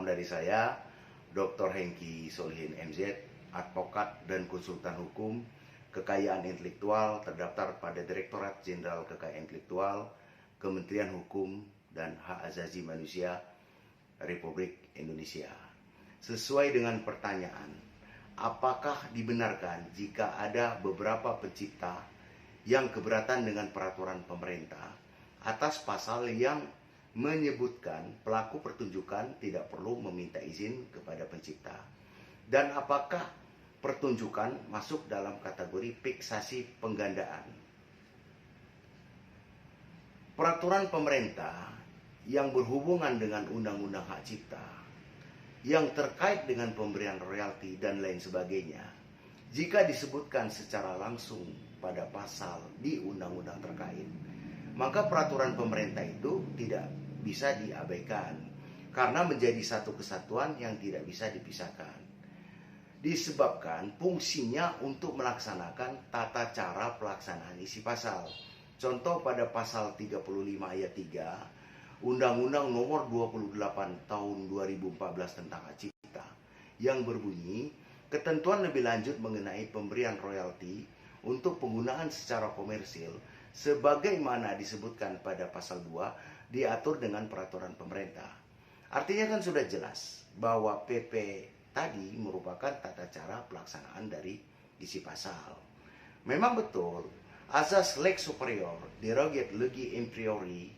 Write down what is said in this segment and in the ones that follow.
Salam dari saya, Dr. Hengki Solihin MZ, advokat dan konsultan hukum, kekayaan intelektual terdaftar pada Direktorat Jenderal Kekayaan Intelektual, Kementerian Hukum dan Hak Asasi Manusia, Republik Indonesia. Sesuai dengan pertanyaan, apakah dibenarkan jika ada beberapa pencipta yang keberatan dengan peraturan pemerintah atas pasal yang menyebutkan pelaku pertunjukan tidak perlu meminta izin kepada pencipta? Dan apakah pertunjukan masuk dalam kategori fiksasi penggandaan? Peraturan pemerintah yang berhubungan dengan Undang-Undang Hak Cipta, yang terkait dengan pemberian royalti dan lain sebagainya, jika disebutkan secara langsung pada pasal di undang-undang terkait, maka peraturan pemerintah itu tidak bisa diabaikan karena menjadi satu kesatuan yang tidak bisa dipisahkan. Disebabkan fungsinya untuk melaksanakan tata cara pelaksanaan isi pasal. Contoh pada pasal 35 ayat 3 Undang-Undang Nomor 28 Tahun 2014 tentang Hak Cipta yang berbunyi, ketentuan lebih lanjut mengenai pemberian royalti untuk penggunaan secara komersil sebagaimana disebutkan pada pasal 2 diatur dengan peraturan pemerintah. Artinya kan sudah jelas bahwa PP tadi merupakan tata cara pelaksanaan dari isi pasal. Memang betul, azas lex superior derogat legi impriori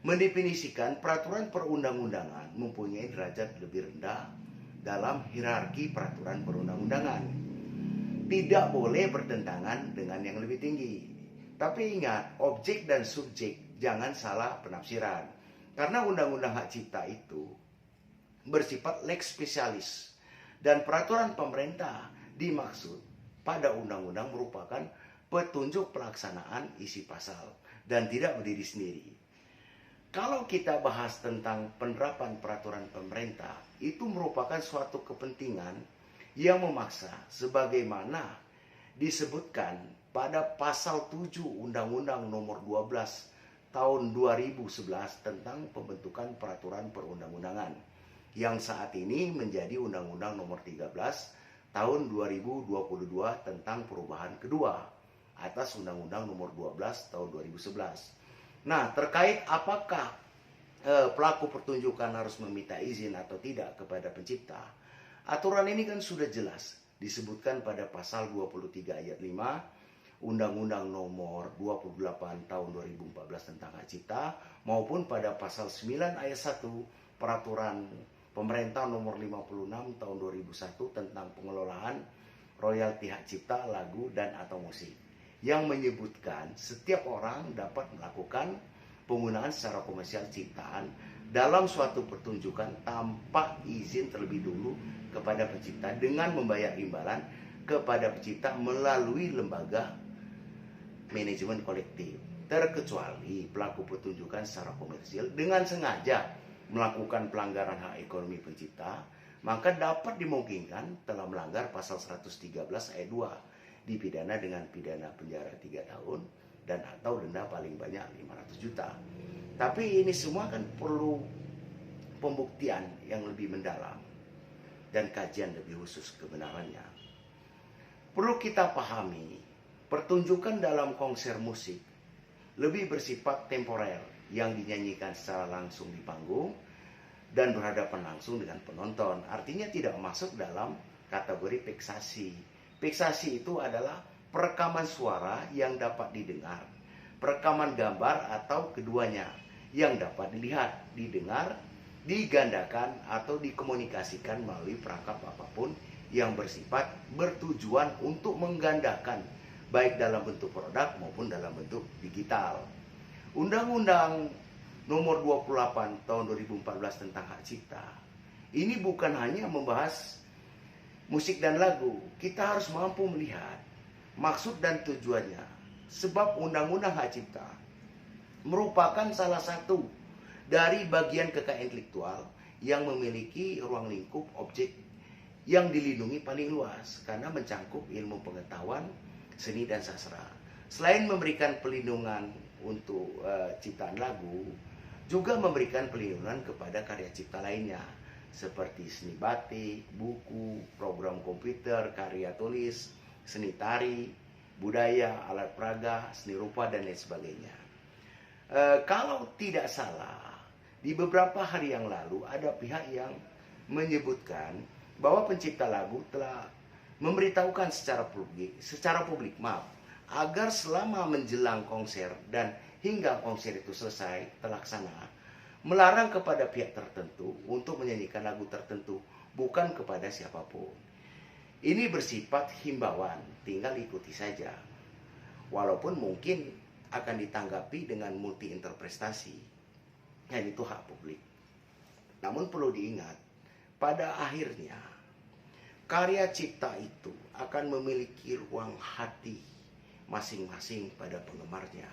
mendefinisikan peraturan perundang-undangan mempunyai derajat lebih rendah dalam hierarki peraturan perundang-undangan. Tidak boleh bertentangan dengan yang lebih tinggi. Tapi ingat, objek dan subjek jangan salah penafsiran. Karena Undang-Undang Hak Cipta itu bersifat lex specialis. Dan peraturan pemerintah dimaksud pada undang-undang merupakan petunjuk pelaksanaan isi pasal dan tidak berdiri sendiri. Kalau kita bahas tentang penerapan peraturan pemerintah, itu merupakan suatu kepentingan yang memaksa sebagaimana disebutkan pada pasal 7 Undang-Undang Nomor 12 Tahun 2011 tentang pembentukan peraturan perundang-undangan yang saat ini menjadi Undang-Undang Nomor 13 Tahun 2022 tentang perubahan kedua atas Undang-Undang Nomor 12 Tahun 2011. Nah, terkait apakah pelaku pertunjukan harus meminta izin atau tidak kepada pencipta, aturan ini kan sudah jelas disebutkan pada pasal 23 ayat 5 Undang-Undang Nomor 28 Tahun 2014 tentang Hak Cipta maupun pada pasal 9 ayat 1 Peraturan Pemerintah Nomor 56 Tahun 2001 tentang pengelolaan royalti hak cipta lagu dan atau musik yang menyebutkan setiap orang dapat melakukan penggunaan secara komersial ciptaan dalam suatu pertunjukan tanpa izin terlebih dulu kepada pencipta dengan membayar imbalan kepada pencipta melalui lembaga manajemen kolektif, terkecuali pelaku pertunjukan secara komersil dengan sengaja melakukan pelanggaran hak ekonomi pencipta, maka dapat dimungkinkan telah melanggar pasal 113 ayat 2, dipidana dengan pidana penjara 3 tahun dan atau denda paling banyak 500 juta. Tapi ini semua kan perlu pembuktian yang lebih mendalam dan kajian lebih khusus kebenarannya. Perlu kita pahami, pertunjukan dalam konser musik lebih bersifat temporer yang dinyanyikan secara langsung di panggung dan berhadapan langsung dengan penonton. Artinya tidak masuk dalam kategori fiksasi. Fiksasi itu adalah perekaman suara yang dapat didengar, perekaman gambar atau keduanya yang dapat dilihat, didengar, digandakan atau dikomunikasikan melalui perangkat apapun yang bersifat bertujuan untuk menggandakan baik dalam bentuk produk maupun dalam bentuk digital. Undang-Undang Nomor 28 Tahun 2014 tentang Hak Cipta ini bukan hanya membahas musik dan lagu. Kita harus mampu melihat maksud dan tujuannya. Sebab Undang-Undang Hak Cipta merupakan salah satu dari bagian kekayaan intelektual yang memiliki ruang lingkup objek yang dilindungi paling luas karena mencangkup ilmu pengetahuan, seni dan sastra. Selain memberikan pelindungan untuk ciptaan lagu, juga memberikan pelindungan kepada karya cipta lainnya, seperti seni batik, buku, program komputer, karya tulis, seni tari, budaya, alat peraga, seni rupa, dan lain sebagainya. Kalau tidak salah, di beberapa hari yang lalu ada pihak yang menyebutkan bahwa pencipta lagu telah memberitahukan secara publik, agar selama menjelang konser dan hingga konser itu selesai terlaksana, melarang kepada pihak tertentu untuk menyanyikan lagu tertentu, bukan kepada siapapun. Ini bersifat himbauan, tinggal ikuti saja. Walaupun mungkin akan ditanggapi dengan multi interpretasi, dan itu hak publik. Namun perlu diingat, pada akhirnya karya cipta itu akan memiliki ruang hati masing-masing pada penggemarnya.